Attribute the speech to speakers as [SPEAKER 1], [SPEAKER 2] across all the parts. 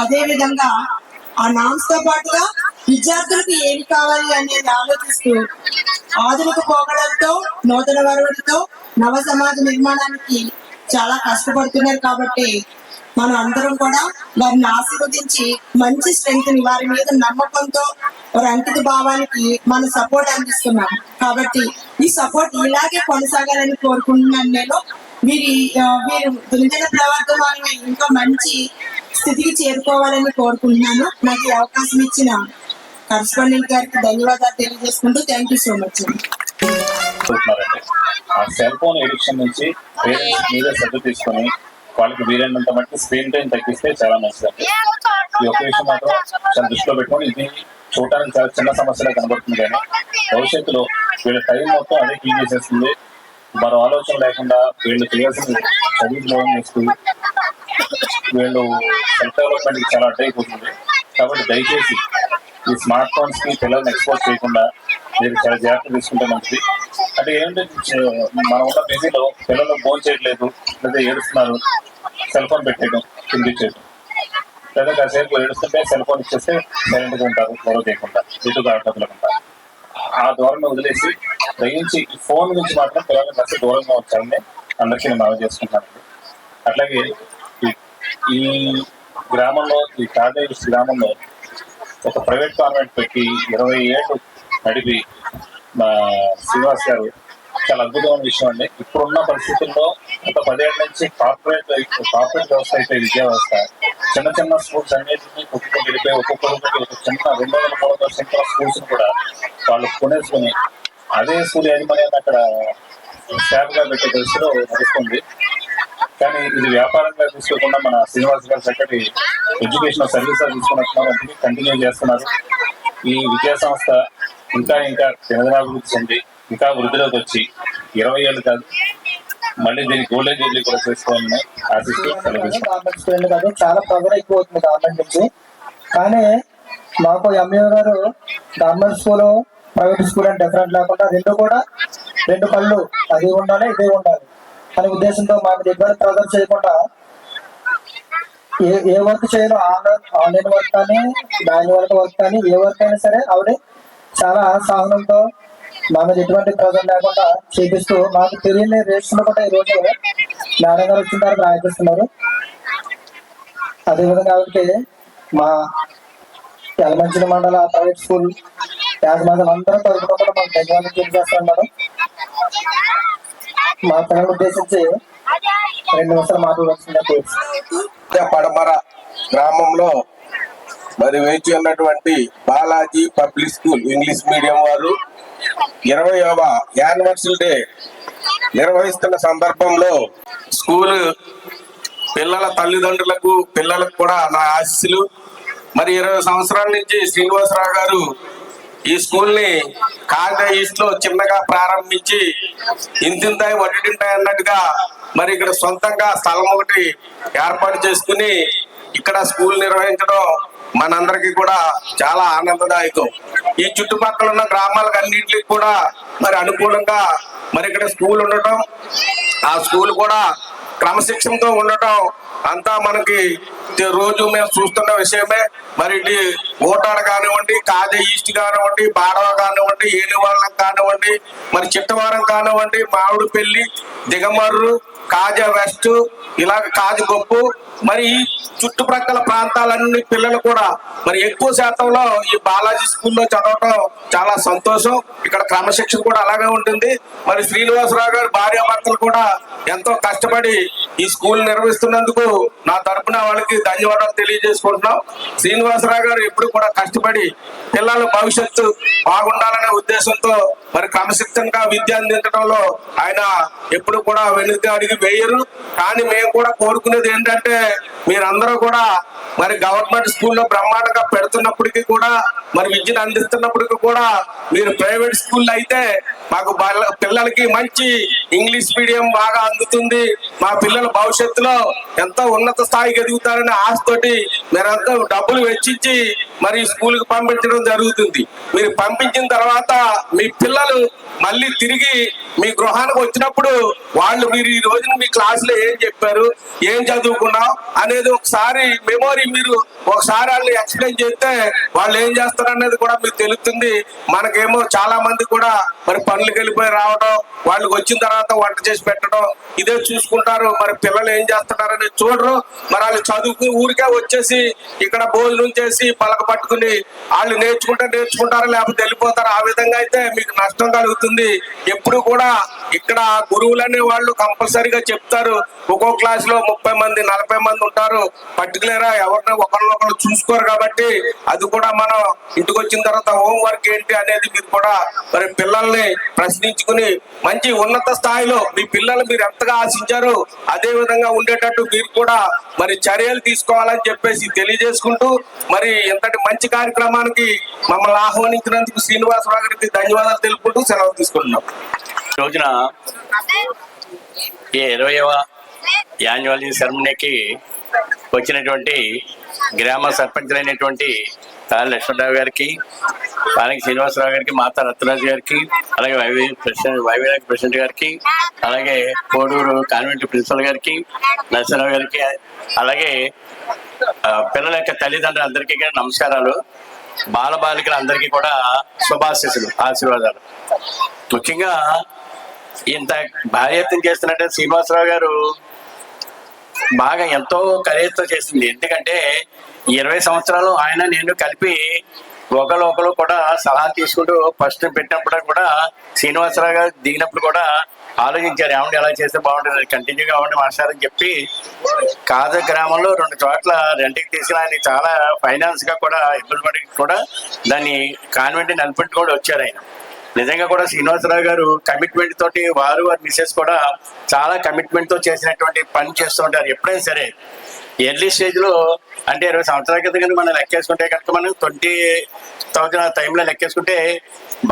[SPEAKER 1] అదే విధంగా ఆ నామ్స్ తో పాటుగా విద్యార్థులకు ఏమి కావాలి అనేది ఆలోచిస్తూ ఆధునిక పోకడలతో నూతన వరవడితో నవ సమాజ నిర్మాణానికి చాలా కష్టపడుతున్నారు. కాబట్టి మనం అందరం కూడా వారిని ఆశీర్వదించి మంచి స్ట్రెంగ్త్ ని వారి మీద నమ్మకంతో వారి అంకిత భావానికి మన సపోర్ట్ అందిస్తున్నాం. కాబట్టి ఈ సపోర్ట్ ఇలాగే కొనసాగాలని కోరుకుంటున్నాను. నేను వీరు దినదిన ప్రవర్తమానం ఇంకా మంచి స్థితికి చేరుకోవాలని కోరుకుంటున్నాను. నాకు ఈ అవకాశం ఇచ్చిన కరస్పాండెంట్ గారికి ధన్యవాదాలు తెలియజేసుకుంటూ థ్యాంక్ యూ సో మచ్.
[SPEAKER 2] ఆ సెల్ ఫోన్ ఎడిక్షన్ నుంచి పేరెంట్స్ మీదే శ్రద్ధ తీసుకొని వాళ్ళకి వీలైనంత మట్టి స్క్రీన్ టైం తగ్గిస్తే చాలా మంచిదండి. ఈ ఒక్క విషయం మాత్రం చాలా దృష్టిలో పెట్టుకొని, ఇది చూడటానికి చాలా చిన్న సమస్యగా కనబడుతుంది కానీ భవిష్యత్తులో వీళ్ళ టైం మొత్తం అదే కీ చేసేస్తుంది. మరో ఆలోచన లేకుండా వీళ్ళు చేయాల్సిన చదువులో వేస్తూ వీళ్ళు సెల్ఫ్ డెవలప్మెంట్కి చాలా అడ్డైపోతుంది. కాబట్టి దయచేసి ఈ స్మార్ట్ ఫోన్స్ కి పిల్లల్ని ఎక్స్పోజ్ చేయకుండా మీరు చాలా జాగ్రత్త తీసుకుంటే మంచిది. అంటే ఏంటంటే మనం ఉన్న బిజీలో పిల్లలు ఫోన్ చేయట్లేదు, లేదా ఏడుస్తున్నారు, సెల్ ఫోన్ పెట్టేయడం, తినిపించేయడం, లేదా కాసేపు ఏడుస్తుంటే సెల్ ఫోన్ ఇచ్చేస్తే సైలెంట్గా ఉంటారు, గొడవ చేయకుండా, ఎటుగా ఆటలుకుంటారు. ఆ ధోరణి వదిలేసి దయించి ఈ ఫోన్ నుంచి మాత్రం పిల్లల్ని కాస్త దూరంగా వచ్చారని అందరికీ నేను మనవి చేసుకుంటానండి. అట్లాగే ఈ గ్రామంలో, ఈ కాదేవి గ్రామంలో ఒక ప్రైవేట్ కాన్వెంట్ పెట్టి 20 ఏళ్ళు నడిపి మా శ్రీనివాస్ గారు చాలా అద్భుతమైన విషయం అండి. ఇప్పుడున్న పరిస్థితుల్లో ఒక 10 ఏళ్ళ నుంచి కార్పొరేట్ వ్యవస్థ అయితే విద్యా వ్యవస్థ చిన్న చిన్న స్కూల్స్ అన్నింటినీ కొట్టుకొని వెళ్ళిపోయి ఒక్కొక్కరికి ఒక చిన్న 200-300 సెంటర్ స్కూల్స్ కూడా వాళ్ళు కొనేసుకుని అదే స్కూల్ యాజమాన్యాన్ని అక్కడ స్టాఫ్ గా పెట్టే పరిస్థితిలో నడుస్తుంది. కానీ ఇది వ్యాపారంగా తీసుకోకుండా మన శ్రీనివాస్ గారు చక్కటి ఎడ్యుకేషనల్ సర్వీస్ తీసుకున్నట్టున్నారు, కంటిన్యూ చేస్తున్నారు. ఈ విద్యా సంస్థ ఇంకా ఇంకా దినదినాభివృద్ధి చెంది ఇంకా వృద్ధిలోకి వచ్చి 20 ఏళ్ళు కాదు మళ్ళీ దీనికి గోల్డెన్ జూబ్లీ కూడా చేసుకోవాలని ఆశిస్తూ
[SPEAKER 3] కాదు. చాలా ప్రెజర్ ఎక్కువ అవుతుంది గవర్నమెంట్ నుంచి. కానీ మాకు ఎంఈఓ గారు గవర్నమెంట్ స్కూల్ ప్రైవేట్ స్కూల్ అని డిఫరెంట్ లేకుండా రెండు కళ్ళు అది ఉండాలి ఇదే ఉండాలి అనే ఉద్దేశంతో మా దగ్గర ప్రెజర్ చేయకుండా ఏ వర్క్ చేయాలో ఆన్లైన్ వర్క్ కానీ మాన్యువల్ వర్క్ కానీ ఏ వర్క్ అయినా సరే ఆవిడ చాలా సహనంతో మా మీద ఎటువంటి ప్రెజర్ లేకుండా చేపిస్తూ మాకు తెలియని రేట్స్లో కూడా ఈ రోజు మేడం గారు వచ్చిన రాయిస్తున్నారు. అదేవిధంగా ఆవిడకి మా యలమంచిలి మండల ప్రైవేట్ స్కూల్ యాజమాన్యం అందరూ తరపున కూడా మాకు ధన్యవాదాలు తెలియజేస్తాం మేడం. మా పిల్లలు ఉద్దేశించి 2 నిమిషాలు మాట్లాడాల్సిందే.
[SPEAKER 4] పడమర గ్రామంలో మరి వేచి ఉన్నటువంటి Balaji public school English medium వారు 20వ యానివర్సరీ డే నిర్వహిస్తున్న సందర్భంలో స్కూల్ పిల్లల తల్లిదండ్రులకు పిల్లలకు కూడా నా ఆశీస్సులు. మరి 20 సంవత్సరాల నుంచి శ్రీనివాసరావు గారు ఈ స్కూల్ ని కాకినాడ ఈస్ట్ లో చిన్నగా ప్రారంభించి ఇంతింతాయి వడ్డింటాయి అన్నట్టుగా మరి ఇక్కడ సొంతంగా స్థలం ఒకటి ఏర్పాటు చేసుకుని ఇక్కడ స్కూల్ నిర్వహించడం మనందరికీ కూడా చాలా ఆనందదాయకం. ఈ చుట్టుపక్కల ఉన్న గ్రామాలకు అన్నింటికి కూడా మరి అనుకూలంగా మరి ఇక్కడ స్కూల్ ఉండటం, ఆ స్కూల్ కూడా క్రమశిక్షణతో ఉండటం అంతా మనకి రోజు మేము చూస్తున్న విషయమే. మరి ఇటు ఓటాడ కానివ్వండి, కాజా ఈస్ట్ కానివ్వండి, బాడవ కానివ్వండి, ఏనువాళ్ళం కానివ్వండి, మరి చిట్టవారం కానివ్వండి, మామిడిపల్లి, దిగమర్రు, కాజా వెస్ట్, ఇలాగ కాజుగొప్పు, మరి ఈ చుట్టుప్రక్కల ప్రాంతాలన్నీ పిల్లలు కూడా మరి ఎక్కువ శాతంలో ఈ బాలాజీ స్కూల్లో చదవటం చాలా సంతోషం. ఇక్కడ క్రమశిక్షణ కూడా అలాగే ఉంటుంది. మరి శ్రీనివాసరావు గారు భార్యాభర్తలు కూడా ఎంతో కష్టపడి ఈ స్కూల్ నిర్వహిస్తున్నందుకు నా తరపున వాళ్ళకి ధన్యవాదాలు తెలియజేసుకుంటున్నాం. శ్రీనివాసరావు గారు ఎప్పుడు కూడా కష్టపడి పిల్లల భవిష్యత్తు బాగుండాలనే ఉద్దేశంతో మరి క్రమశిక్షణగా విద్య అందించడంలో ఆయన ఎప్పుడు కూడా వెనుక అడిగి వేయరు. కానీ మేము కూడా కోరుకునేది ఏంటంటే మీరందరూ కూడా మరి గవర్నమెంట్ స్కూల్లో బ్రహ్మాండంగా పెడుతున్నప్పటికీ కూడా మరి విద్యను అందిస్తున్నప్పటికీ కూడా మీరు ప్రైవేట్ స్కూల్ అయితే మాకు పిల్లలకి మంచి ఇంగ్లీష్ మీడియం బాగా అందుతుంది, మా పిల్లల భవిష్యత్తులో ఎంతో ఉన్నత స్థాయికి ఎదుగుతారనే ఆశతోటి మీరంతా డబ్బులు వెచ్చించి మరి స్కూల్కి పంపించడం జరుగుతుంది. మీరు పంపించిన తర్వాత మీ పిల్లలు మళ్ళీ తిరిగి మీ గృహానికి వచ్చినప్పుడు వాళ్ళు మీరు ఈ రోజున మీ క్లాసులో ఏం చెప్పారు, ఏం చదువుకున్నాం అనేది ఒకసారి మెమోరీ మీరు ఒకసారి వాళ్ళు ఎక్స్ప్లెయిన్ చేస్తే వాళ్ళు ఏం చేస్తారు అనేది కూడా మీకు తెలుస్తుంది. మనకేమో చాలా మంది కూడా మరి పనులకు వెళ్ళిపోయి రావడం, వాళ్ళకి వచ్చిన తర్వాత వంట చేసి పెట్టడం ఇదే చూసుకుంటారు. మరి పిల్లలు ఏం చేస్తున్నారు అనేది చూడరు. మరి వాళ్ళు చదువుకుని ఊరికే వచ్చేసి ఇక్కడ భోజనం చేసి పలక పట్టుకుని వాళ్ళు నేర్చుకుంటారు, లేకపోతే వెళ్ళిపోతారు. ఆ విధంగా అయితే మీకు నష్టం కలుగుతుంది. ఎప్పుడు కూడా ఇక్కడ గురువులనే వాళ్ళు కంపల్సరీగా చెప్తారు. ఒక్కో క్లాస్ లో 30 మంది 40 మంది ఉంటారు. పర్టికులర్ గా ఎవరిని ఒకరు చూసుకోరు. కాబట్టి అది కూడా మనం ఇంటికి వచ్చిన తర్వాత హోంవర్క్ ఏంటి అనేది మీరు కూడా మరి పిల్లల్ని ప్రశ్నించుకుని మంచి ఉన్నత స్థాయిలో మీ పిల్లలు మీరు ఎంతగా ఆశించారో అదే విధంగా ఉండేటట్టు మీరు కూడా మరి చర్యలు తీసుకోవాలని చెప్పేసి తెలియజేసుకుంటూ మరి ఇంతటి మంచి కార్యక్రమానికి మమ్మల్ని ఆహ్వానించినందుకు శ్రీనివాసరావు గారికి ధన్యవాదాలు తెలుపుకుంటూ సెలవు తీసుకుంటున్నాం.
[SPEAKER 5] ఈ రోజున ఈ 20వ యాన్యువల్ సెరమనీకి వచ్చినటువంటి గ్రామ సర్పంచులైనటువంటి తాళి లక్ష్మణరావు గారికి, పాలకి శ్రీనివాసరావు గారికి, మాతా రత్నరాజు గారికి, అలాగే వైవిరాజ్ ప్రెసిడెంట్ గారికి, అలాగే కోడూరు కాన్వెంట్ ప్రిన్సిపల్ గారికి, నరసింహరావు గారికి, అలాగే పిల్లల యొక్క తల్లిదండ్రులందరికీ నమస్కారాలు. బాలబాలికలందరికీ కూడా శుభాశీస్సులు, ఆశీర్వాదాలు. ముఖ్యంగా ఇంత భార్యత్వం చేస్తున్నట్టే శ్రీనివాసరావు గారు బాగా ఎంతో కరేజ్తో చేసింది. ఎందుకంటే 20 సంవత్సరాలు ఆయన నేను కలిపి ఒకరు కూడా సలహా తీసుకుంటూ ఫస్ట్ పెట్టినప్పుడు కూడా శ్రీనివాసరావు గారు దిగినప్పుడు కూడా ఆలోచించారు, ఏమంటే ఎలా చేస్తే బాగుంటుంది, కంటిన్యూగా అవ్వండి మాస్టర్ అని చెప్పి కాజ గ్రామంలో 2 చోట్ల రెంట్కి తీసుకుని ఆయన చాలా ఫైనాన్స్ గా కూడా ఇబ్బంది పడి కూడా దాన్ని కాన్వెంట్ నడిపెట్టి కూడా వచ్చారు. ఆయన నిజంగా కూడా శ్రీనివాసరావు గారు కమిట్మెంట్ తోటి వారి మిసెస్ కూడా చాలా కమిట్మెంట్ తో చేసినటువంటి పని చేస్తూ ఉంటారు. ఎప్పుడైనా సరే ఎర్లీ స్టేజ్ లో అంటే 20 సంవత్సరాల క్రితం కానీ మనం లెక్కేసుకుంటే కనుక మనం 20,000 ఆ టైంలో లెక్కేసుకుంటే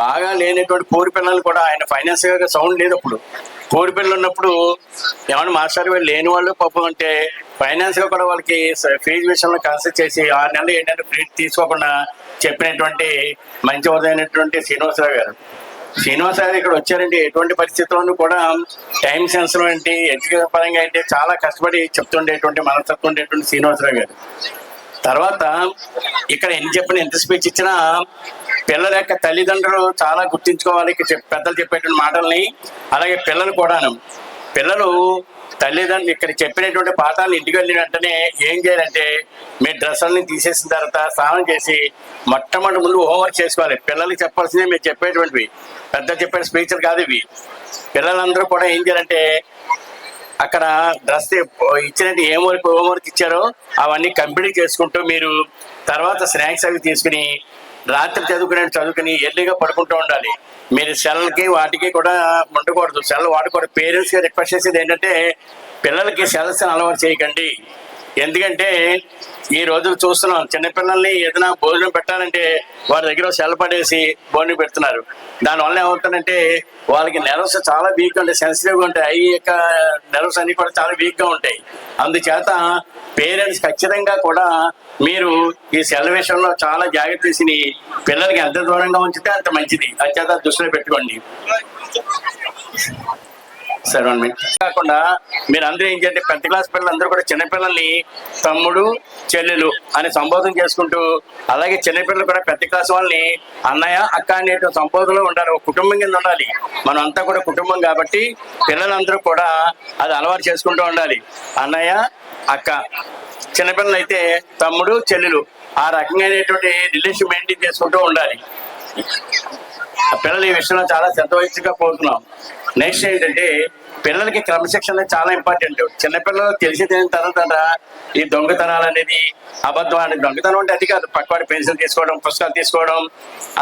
[SPEAKER 5] బాగా లేనటువంటి పూరి పిల్లలు కూడా ఆయన ఫైనాన్స్ గా సౌండ్ లేదు. అప్పుడు పూరి పిల్లలు ఉన్నప్పుడు ఏమన్నా మాస్టర్ వీళ్ళు లేని వాళ్ళు పాపం అంటే ఫైనాన్స్ గా కూడా వాళ్ళకి ఫీజు విషయంలో కన్సల్ట్ చేసి 6 నెలలు 7 నెలలు ఫ్రీ తీసుకోకుండా చెప్పినటువంటి మంచి ఉదయమైనటువంటి శ్రీనివాసరావు గారు. శ్రీనివాసరావు గారు ఇక్కడ వచ్చారండి, ఎటువంటి పరిస్థితుల్లోనూ కూడా టైం సెన్స్ లో ఏంటి, ఎడ్యుకేషన్ పరంగా ఏంటి చాలా కష్టపడి చెప్తుండేటువంటి మనస్తత్వం ఉండేటువంటి శ్రీనివాసరావు గారు. తర్వాత ఇక్కడ ఎంత స్పీచ్ ఇచ్చినా పిల్లల యొక్క తల్లిదండ్రులు చాలా గుర్తించుకోవాలి. పెద్దలు చెప్పేటువంటి మాటల్ని, అలాగే పిల్లలు కూడాను. పిల్లలు తల్లిదండ్రులు ఇక్కడ చెప్పినటువంటి పాఠాలు ఇంటికి వెళ్ళిన వెంటనే ఏం చేయాలంటే మీ డ్రెస్సులని తీసేసిన తర్వాత స్నానం చేసి మొట్టమొదటి ముందు హోంవర్క్ చేసుకోవాలి. పిల్లలకి చెప్పాల్సిందే మీరు చెప్పేటువంటివి, పెద్ద చెప్పే స్పీచ్లు కాదు ఇవి. పిల్లలందరూ కూడా ఏం చేయాలంటే అక్కడ డ్రెస్ ఇచ్చినట్టు హోంవర్క్ ఇచ్చారో అవన్నీ కంప్లీట్ చేసుకుంటూ మీరు తర్వాత స్నాక్స్ అవి తీసుకుని రాత్రి చదువుకుని ఎర్లీగా పడుకుంటూ ఉండాలి. మీరు సెల్కి వాటికి కూడా ఉండకూడదు, సెల్ వాడకూడదు. పేరెంట్స్గా రిక్వెస్ట్ చేసేది ఏంటంటే పిల్లలకి సెల్స్ అలవాటు చేయకండి. ఎందుకంటే ఈ రోజులు చూస్తున్నాం, చిన్నపిల్లల్ని ఏదైనా భోజనం పెట్టాలంటే వారి దగ్గర సెల్ పడేసి భోజనం పెడుతున్నారు. దానివల్ల ఏమవుతుందంటే వాళ్ళకి నెర్వ్స్ చాలా వీక్గా ఉంటాయి, సెన్సిటివ్గా ఉంటాయి. ఈ యొక్క నెర్వ్స్ అన్ని కూడా చాలా వీక్గా ఉంటాయి. అందుచేత పేరెంట్స్ ఖచ్చితంగా కూడా మీరు ఈ సెల్ విషయంలో చాలా జాగ్రత్త తీసి పిల్లలకి ఎంత దూరంగా ఉంచితే అంత మంచిది. అంచేత దృష్టిలో పెట్టుకోండి. సరే, కాకుండా మీరు అందరూ ఏం చేయండి, 10th క్లాస్ పిల్లలందరూ కూడా చిన్నపిల్లల్ని తమ్ముడు చెల్లెలు అని సంబోధన చేసుకుంటూ, అలాగే చిన్నపిల్లలు కూడా 10th క్లాస్ వాళ్ళని అన్నయ్య అక్క అనే సంబోధనలో ఉండాలి. ఒక కుటుంబం కింద ఉండాలి. మనం అంతా కూడా కుటుంబం కాబట్టి పిల్లలందరూ కూడా అది అలవాటు చేసుకుంటూ ఉండాలి. అన్నయ్య అక్క, చిన్నపిల్లలు అయితే తమ్ముడు చెల్లెలు, ఆ రకమైనటువంటి రిలేషన్ మెయింటైన్ చేసుకుంటూ ఉండాలి. పిల్లలు ఈ విషయంలో చాలా శ్రద్ధ వహించగా పోతున్నాం. నెక్స్ట్ ఏంటంటే పిల్లలకి క్రమశిక్షణ చాలా ఇంపార్టెంట్. చిన్నపిల్లలు తెలిసి తిన తర్వాత ఈ దొంగతనాలు అనేది అబద్ధం అనేది, దొంగతనం అంటే అది కాదు, పక్కవాడి పెన్సిల్ తీసుకోవడం, పుస్తకాలు తీసుకోవడం,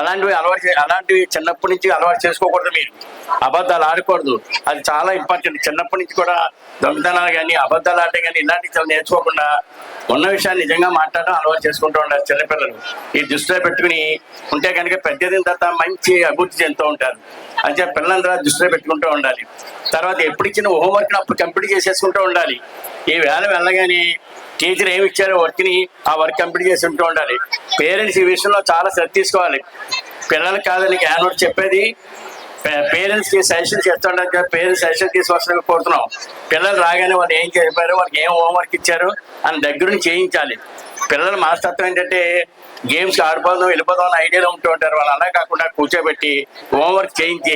[SPEAKER 5] అలాంటివి చిన్నప్పటి నుంచి అలవాటు చేసుకోకూడదు. మీరు అబద్ధాలు ఆడకూడదు, అది చాలా ఇంపార్టెంట్. చిన్నప్పటి నుంచి కూడా దొంగతనాలు కానీ అబద్ధాలు ఆడటం కానీ ఇలాంటివి నేర్చుకోకుండా ఉన్న విషయాన్ని నిజంగా మాట్లాడడం అలవాటు చేసుకుంటూ ఉండాలి చిన్నపిల్లలు. ఈ దృష్టిలో పెట్టుకుని ఉంటే కనుక పెద్దదిన తర్వాత మంచి అభివృద్ధి చెందుతూ ఉంటారు. అంటే పిల్లలందరూ దృష్టిలో పెట్టుకుంటూ ఉండాలి. తర్వాత ఎప్పుడు ఇచ్చిన హోంవర్క్ అప్పుడు కంప్లీట్ చేసేసుకుంటూ ఉండాలి. ఈ వేళ వెళ్ళగానే టీచర్ ఏమి ఇచ్చారో వర్క్ని ఆ వర్క్ కంప్లీట్ చేసుకుంటూ ఉండాలి. పేరెంట్స్ ఈ విషయంలో చాలా శ్రద్ధ తీసుకోవాలి. పిల్లలకి కాదని యానోట్ చెప్పేది, పేరెంట్స్ కి సజెషన్ చేస్తుంటే పేరెంట్స్ సజెషన్ తీసుకొస్తానికి కోరుతున్నాం. పిల్లలు రాగానే వాళ్ళు ఏం చెప్పారు, వాళ్ళకి ఏం హోంవర్క్ ఇచ్చారు అని దగ్గరుండి చేయించాలి. పిల్లల మనస్తత్వం ఏంటంటే గేమ్స్ ఆడిపోదాం వెళ్ళిపోదాం అని ఐడియాలో ఉంటూ ఉంటారు. వాళ్ళు అలా కాకుండా కూర్చోబెట్టి హోంవర్క్ చేయించి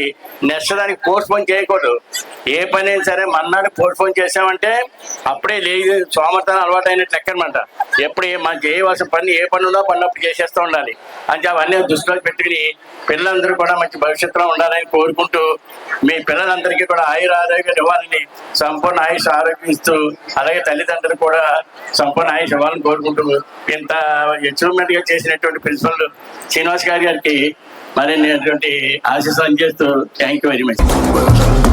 [SPEAKER 5] నెక్స్ట్ దానికి పోస్ట్ పోన్ చేయకూడదు. ఏ పని అయినా సరే మన్నాడు పోస్ట్ పోన్ చేసామంటే అప్పుడే లేదు సోమర్థాన్ని అలవాటు అయినట్టు లెక్క అనమాట. ఎప్పుడు మనకి ఏ వర్షం పని ఏ పని ఉందో పన్నప్పుడు చేసేస్తూ ఉండాలి. అంటే అవన్నీ దృష్టిలో పెట్టుకుని పిల్లలందరూ కూడా మంచి భవిష్యత్తులో ఉండాలని కోరుకుంటూ మీ పిల్లలందరికీ కూడా ఆరోగ్యం ఇవ్వాలని, సంపూర్ణ ఆయుష్ ఆరోగ్యం ఇస్తూ, అలాగే తల్లిదండ్రులు కూడా సంపూర్ణ ఆయుష్ ఇవ్వాలని కోరుకుంటూ ఇంత అచీవ్మెంట్ గా చేసినటువంటి ప్రిన్సిపల్ శ్రీనివాస్ గారికి మరి ఆశీస్సులు అందజేస్తూ థ్యాంక్ యూ వెరీ మచ్.